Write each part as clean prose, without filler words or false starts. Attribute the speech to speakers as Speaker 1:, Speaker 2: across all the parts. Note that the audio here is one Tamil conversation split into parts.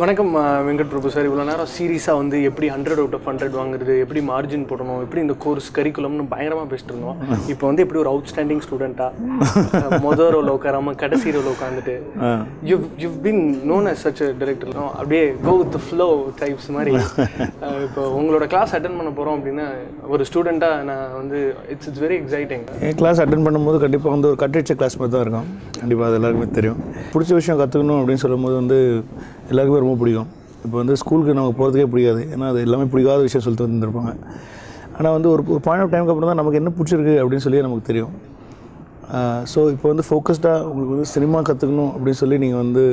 Speaker 1: வணக்கம் வெங்கட் பிரபு சார். இவ்வளோ நேரம் சீரியஸாக வந்து எப்படி 100 out of 100 வாங்குறது, எப்படி மார்ஜின் போடணும், எப்படி இந்த கோர்ஸ் கரிக்குலம்னு பயங்கரமாக பேசிட்டு இருந்தோம். இப்போ வந்து எப்படி ஒரு அவுட்ஸ்டாண்டிங் ஸ்டூடெண்ட்டாக மொதல் ரோல் உட்காராமல் கடைசி ரோல் உட்காந்துட்டு you've been known as such a director. அப்படியே go with the flow types மாதிரி. இப்போ உங்களோட கிளாஸ் அட்டன் பண்ண போகிறோம் அப்படின்னா ஒரு ஸ்டூடெண்ட்டாக நான் வந்து இட்ஸ் வெரி எக்ஸைட்டிங்.
Speaker 2: என் கிளாஸ் அட்டன் பண்ணும்போது கண்டிப்பாக வந்து ஒரு கட்டடிச்ச கிளாஸ் மாதிரி தான் இருக்கும். கண்டிப்பாக அது எல்லாருக்குமே தெரியும். பிடிச்ச விஷயம் கற்றுக்கணும் அப்படின்னு சொல்லும்போது வந்து எல்லாருக்குமே ரொம்ப பிடிக்கும். இப்போ வந்து ஸ்கூலுக்கு நமக்கு போகிறதுக்கே பிடிக்காது, ஏன்னா அது எல்லாமே பிடிக்காத விஷயம் சொல்லிட்டு வந்துருப்பாங்க. ஆனால் வந்து ஒரு பாயிண்ட் ஆஃப் டைமுக்கு அப்புறம் தான் நமக்கு என்ன பிடிச்சிருக்கு அப்படின்னு சொல்லி நமக்கு தெரியும். ஸோ இப்போ வந்து ஃபோக்கஸ்டாக உங்களுக்கு வந்து சினிமா கற்றுக்கணும் அப்படின்னு சொல்லி நீங்கள் வந்து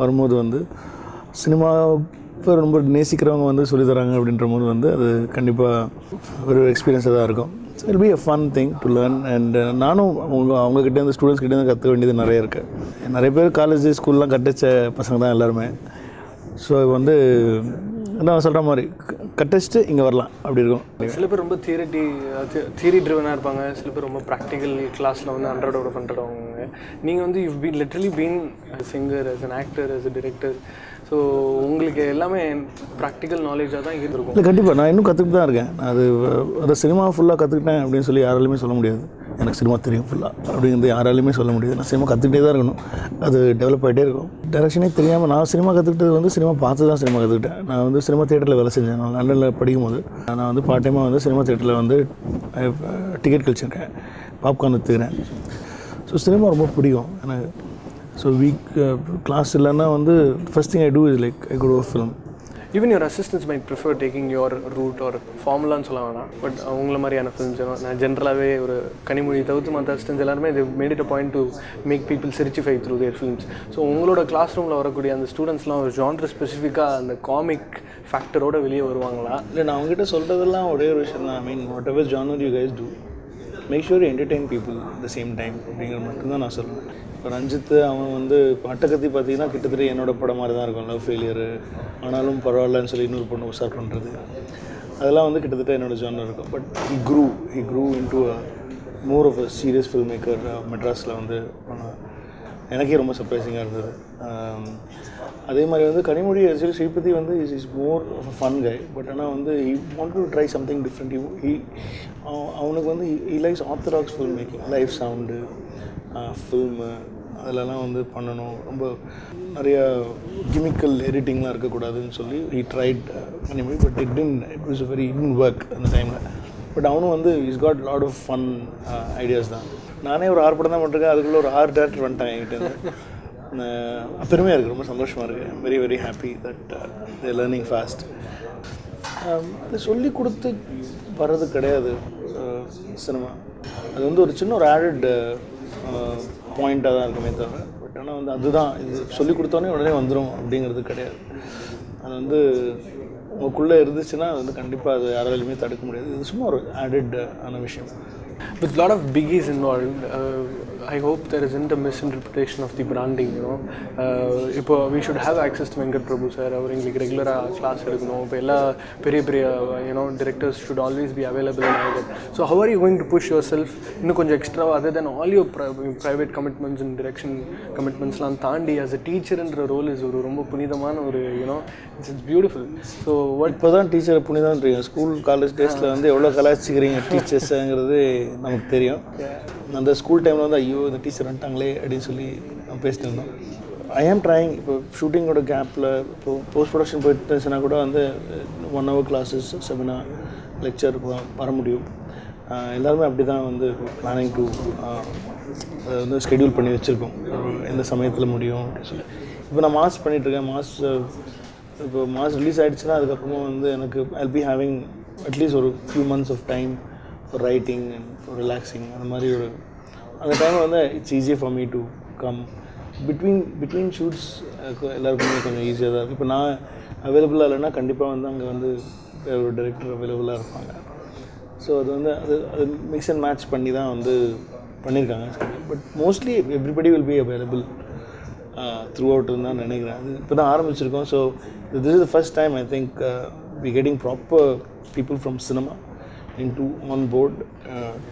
Speaker 2: வரும்போது வந்து சினிமாவை ரொம்ப நேசிக்கிறவங்க வந்து சொல்லித்தராங்க அப்படின்ற போது வந்து அது கண்டிப்பாக ஒரு எக்ஸ்பீரியன்ஸாக தான் இருக்கும். It will be a fun thing to learn. And நானும் அவங்கக்கிட்டேருந்து ஸ்டூடெண்ட்ஸ்கிட்டேருந்து கற்றுக்க வேண்டியது நிறைய இருக்குது. நிறைய பேர் காலேஜ் ஸ்கூல்லாம் கட்டச்ச பசங்க தான் எல்லாருமே. ஸோ வந்து நான் சொல்கிற மாதிரி கட்டச்சிட்டு இங்கே வரலாம் அப்படி இருக்கும்.
Speaker 1: சில பேர் ரொம்ப தியரி ட்ரிவனாக இருப்பாங்க, சில பேர் ரொம்ப ப்ராக்டிக்கல் கிளாஸில் வந்து 100 out of 100 வாங்குவாங்க. நீங்கள் வந்து you've been literally been a singer, as an actor, as a director. So உங்களுக்கு எல்லாமே ப்ராக்டிக்கல் நாலேஜாக தான் இருந்திருக்கும்.
Speaker 2: இல்லை, கண்டிப்பாக நான் இன்னும் கற்றுக்கிட்டு தான் இருக்கேன். அதை சினிமா ஃபுல்லாக கற்றுக்கிட்டேன் அப்படின்னு சொல்லி யாராலையுமே சொல்ல முடியாது. எனக்கு சினிமா தெரியும் ஃபுல்லாக அப்படிங்கிறது யாராலையுமே சொல்ல முடியாது. நான் சினிமா கற்றுக்கிட்டே தான் இருக்கணும், அது டெவலப் ஆகிட்டே இருக்கும். டைரக்ஷனே தெரியாமல் நான் சினிமா கற்றுக்கிட்டது வந்து சினிமா பார்த்து தான் சினிமா கற்றுக்கிட்டேன். நான் வந்து சினிமா தியேட்டரில் வேலை செஞ்சேன். நான் லண்டனில் படிக்கும்போது நான் வந்து பார்ட் டைமாக வந்து சினிமா தியேட்டரில் வந்து டிக்கெட் கழிச்சிருக்கேன், பாப்கார்ன் விற்றுக்கிறேன். ஸோ சினிமா ரொம்ப பிடிக்கும் எனக்கு. ஸோ கிளாஸ் இல்லைன்னா வந்து first thing I do is like I go to a film.
Speaker 1: Even your assistants might prefer taking your route or ஃபார்முலான்னு சொல்ல வேணாம், பட் அவங்கள மாதிரியான ஃபிலிம்ஸ் நான் ஜென்ரலாகவே ஒரு கனிமொழி தவிர்த்து மற்ற அசிஸ்டன்ஸ் எல்லாருமே they made it a point to make people certify through their films. So உங்களோட கிளாஸ் ரூமில் வரக்கூடிய அந்த ஸ்டூடெண்ட்ஸ்லாம் ஒரு ஜான்ரு ஸ்பெசிஃபிக்காக அந்த காமிக் ஃபேக்டரோட வெளியே வருவாங்களா?
Speaker 2: இல்லை, நான் அவங்ககிட்ட சொல்கிறதெல்லாம் ஒரே ஒரு விஷயம் தான். I mean whatever genre you guys do, make sure you entertain people at the same time அப்படிங்கிற மட்டும்தான் நான் சொல்லுவேன். இப்போ ரஞ்சித் அவன் வந்து இப்போ அட்டகத்தி பார்த்தீங்கன்னா கிட்டத்தட்ட என்னோட படம் மாதிரி தான் இருக்கும். லவ் ஃபெயிலியரு ஆனாலும் பரவாயில்லன்னு சொல்லி இன்னொரு பொண்ணு உஷார் பண்ணுறது, அதெல்லாம் வந்து கிட்டத்தட்ட என்னோட ஜானர் இருக்கும். But he grew into a more of a serious filmmaker. மெட்ராஸில் வந்து எனக்கே ரொம்ப சர்ப்ரைசிங்காக இருந்தது. அதே மாதிரி வந்து கனிமொழி ஆக்சுவலி ஸ்ரீபதி வந்து is more of a fun guy. But ஆனால் வந்து he wanted to try something different. அவனுக்கு வந்து he likes orthodox film making, live sound, film அதிலலாம் வந்து பண்ணணும். ரொம்ப நிறையா கிமிக்கல் எடிட்டிங்லாம் இருக்கக்கூடாதுன்னு சொல்லி he tried Kanimozhi. But it was a very work அந்த டைமில். பட் அவனும் வந்து he's got lot of fun ideas தான். நானே ஒரு 6 படம் தான் பண்ணிருக்கேன், அதுக்குள்ளே ஒரு 6 டேரக்டர் வந்துட்டாங்க என்கிட்ட. பெருமையாக இருக்குது, ரொம்ப சந்தோஷமாக இருக்குது. I'm very very happy that they learning fast. அது சொல்லி கொடுத்து வர்றது கிடையாது சினிமா. அது வந்து ஒரு சின்ன ஒரு ஆடட் பாயிண்ட்டாக தான் இருக்குமே தவிர, பட் ஆனால் வந்து அதுதான் இது சொல்லி கொடுத்தோன்னே உடனே வந்துடும் அப்படிங்கிறது கிடையாது. அது வந்து உங்களுக்குள்ளே இருந்துச்சுன்னா அது வந்து கண்டிப்பாக அது யாராலையுமே தடுக்க முடியாது. இது சும்மா ஒரு ஆடட் ஆன விஷயம்.
Speaker 1: With a lot of biggies involved, I hope there isn't a misinterpretation of the branding, you know. இப்போ we should have access to Venkat Prabhu sir. அவர் எங்களுக்கு ரெகுலராக கிளாஸ் எடுக்கணும். இப்போ எல்லா பெரிய directors should always be available and all that. So how are you going to push yourself இன்னும் கொஞ்சம் extra, other than all your private commitments and direction commitmentsலாம் தாண்டி as a teacherன்ற ரோல் இஸ் ஒரு ரொம்ப புனிதமான ஒரு it's beautiful. So what
Speaker 2: இப்போ தான் டீச்சரை புனிதம்ன்றீங்க. ஸ்கூல் காலேஜ் டேஸில் வந்து எவ்வளோ கலாச்சிக்கிறீங்க டீச்சர்ஸுங்கிறது நமக்கு தெரியும். அந்த ஸ்கூல் டைமில் வந்து ஐயோ இந்த டீச்சர் வந்துட்டாங்களே அப்படின்னு சொல்லி நம்ம பேசிட்டு இருந்தோம். ஐ ஆம் ட்ரைங். இப்போ ஷூட்டிங்கோட கேப்பில் இப்போ போஸ்ட் ப்ரொடக்ஷன் போயிட்டுச்சுன்னா கூட வந்து 1 hour கிளாஸஸ், செமினார், லெக்சர் வர முடியும். எல்லாருமே அப்படி தான் வந்து பிளானிங் டு அதை வந்து ஸ்கெடியூல் பண்ணி வச்சுருக்கோம், எந்த சமயத்தில் முடியும் அப்படின்னு சொல்லி. இப்போ நான் மாஸ் பண்ணிகிட்ருக்கேன். இப்போ மாஸ் ரிலீஸ் ஆகிடுச்சுன்னா அதுக்கப்புறமா வந்து எனக்கு I'll be having அட்லீஸ்ட் ஒரு few months of time for writing and for relaxing. அந்த மாதிரி அந்த டைமில் வந்து it's easier for me to come between shoots. எல்லாருக்குமே கொஞ்சம் ஈஸியாக தான் இருக்குது. இப்போ நான் அவைலபிளாக இல்லைன்னா கண்டிப்பாக வந்து அங்கே வந்து ஒரு டைரக்டர் அவைலபிளாக இருப்பாங்க. ஸோ அது வந்து அது மிக்ஸ் அண்ட் மேட்ச் பண்ணி தான் வந்து பண்ணியிருக்காங்க. But mostly everybody will be available through அவுட்னு தான் நினைக்கிறேன். அது இப்போ தான் ஆரம்பிச்சிருக்கோம். So this is the first time I think we getting proper people from cinema into on board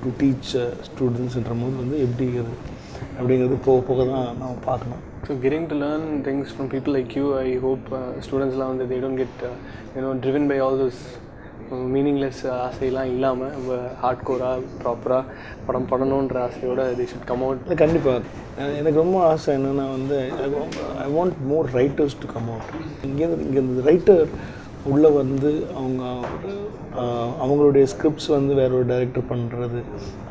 Speaker 2: to teach students ன்ற போது வந்து எப்படி அப்படிங்கிறது போக தான் நம்ம பார்க்கணும்.
Speaker 1: So getting to learn things from people like you, I hope students learn that they don't get driven by all those meaningless ஆசையெல்லாம் இல்லாமல் ஹார்ட்கோராக ப்ராப்பராக படம் பண்ணணுன்ற ஆசையோட they should come out.
Speaker 2: கண்டிப்பாக எனக்கு ரொம்ப ஆசை என்னென்னா வந்து I want more writers to come out. இங்கே இந்த ரைட்டர் உள்ளே வந்து அவங்களுடைய ஸ்கிரிப்ட்ஸ் வந்து வேற ஒரு டைரக்டர் பண்ணுறது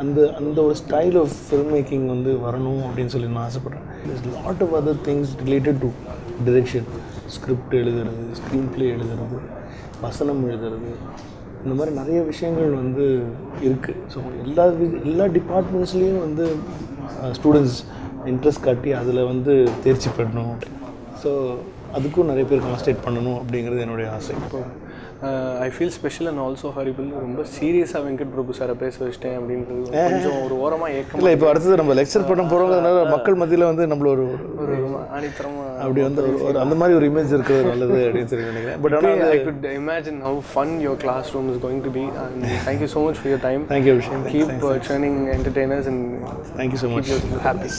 Speaker 2: அந்த ஒரு ஸ்டைல் ஆஃப் ஃபில்ம் மேக்கிங் வந்து வரணும் அப்படின்னு சொல்லி நான் ஆசைப்பட்றேன். there's lot of other things related to direction, script எழுதுறது, ஸ்க்ரீன் ப்ளே எழுதுறது, வசனம் எழுதுறது, இந்த மாதிரி நிறைய விஷயங்கள் வந்து இருக்குது. ஸோ எல்லா டிபார்ட்மெண்ட்ஸ்லேயும் வந்து ஸ்டூடெண்ட்ஸ் இன்ட்ரெஸ்ட் காட்டி அதில் வந்து தேர்ச்சி பெறணும். ஸோ அதுக்கும் நிறைய பேர் கான்சன்ட்ரேட் பண்ணணும் அப்படிங்கிறது என்னுடைய ஆசை.
Speaker 1: இப்போ I feel special and also horrible ரொம்ப சீரியஸாக வெங்கட் பிரபு சாரை பேச வச்சிட்டேன் அப்படின்றது கொஞ்சம் ஒரு ஓரமாக ஏக்கம்.
Speaker 2: இல்லை, இப்போ அடுத்தது நம்ம லெக்சர் பண்ண போகிறோங்கிறதுனால மக்கள் மத்தியில் வந்து நம்மள ஒரு
Speaker 1: ஆணித்தரமாக
Speaker 2: அப்படி வந்து ஒரு அந்த மாதிரி ஒரு இமேஜ் இருக்கிறது நல்லது அப்படின்னு சொல்லி நினைக்கிறேன். பட் ஆனால்
Speaker 1: I could imagine how fun your classroom is going to be, and thank you so much for your time.
Speaker 2: Thank you, Abhishek.
Speaker 1: Keep churning entertainers and
Speaker 2: thank you so much.
Speaker 1: Keep yourself happy.